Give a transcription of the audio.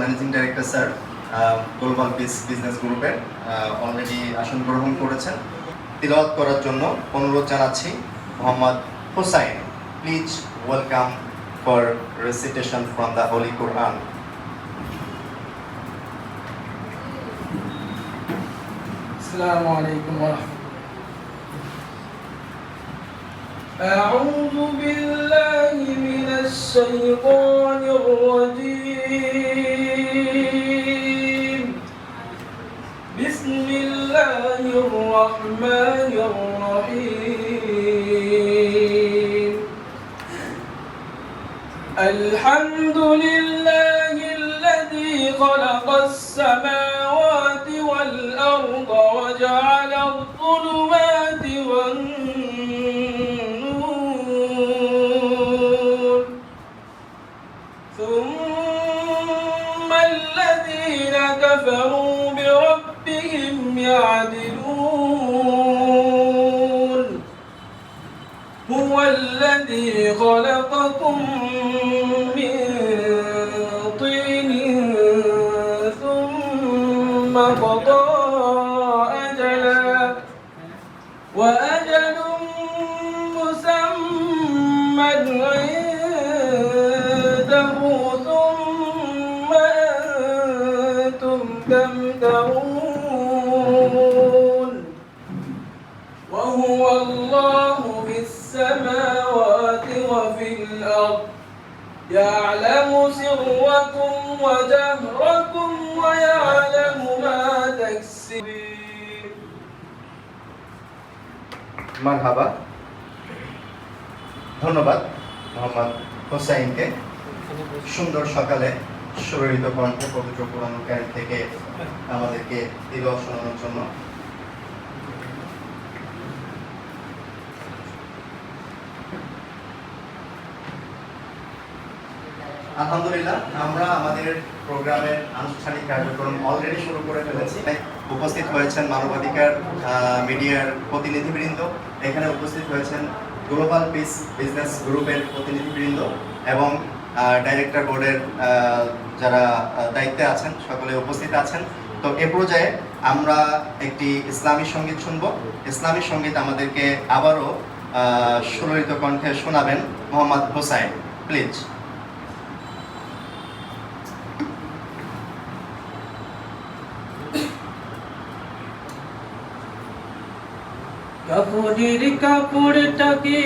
Managing director sir global peace business গ্রুপের already আসন গ্রহণ করেছেন। তিলাওয়াত করার জন্য অনুরোধ জানাচ্ছি Mohammad Hussain. Please welcome for recitation from the holy Quran. السلام عليكم ورحمة الله. أعوذ بالله من الشيطان الرجيم. بسم الله الرحمن الرحيم. الحمد لله الذي خلق السماوات والأرض وجعل الظلمات والنور ثم الذين كفروا بربهم يعدلون هو الذي خلقكم من طين ثم قضى أجلا وأجل مسمى عنده ثم أنتم تمترون وهو الله في السماوات وفي الأرض يعلم سركم وجهركم ويعلم ما تكسبون. মারহাবা। ধন্যবাদ মোহাম্মদ হোসাইনকে সুন্দর সকালে সুরলিত কণ্ঠে পবিত্র কোরআনুল কারীম থেকে আমাদেরকে তিলাওয়াত শোনানোর জন্য। আলহামদুলিল্লাহ, আমরা আমাদের প্রোগ্রামের আনুষ্ঠানিক কার্যক্রম অলরেডি শুরু করে ফেলেছি। উপস্থিত হয়েছেন মানবাধিকার মিডিয়ার প্রতিনিধিবৃন্দ, এখানে উপস্থিত হয়েছেন গ্লোবাল পিস বিজনেস গ্রুপের প্রতিনিধিবৃন্দ এবং ডাইরেক্টর বোর্ডের যারা দায়িত্বে আছেন সকলে উপস্থিত আছেন। তো এ পর্যায়ে আমরা একটি ইসলামী সঙ্গীত শুনব। ইসলামী সঙ্গীত আমাদেরকে আবারও সুললিত কণ্ঠে শোনাবেন মোহাম্মদ হোসাইন। প্লিজ। কাপড়ের কাপড়টাকে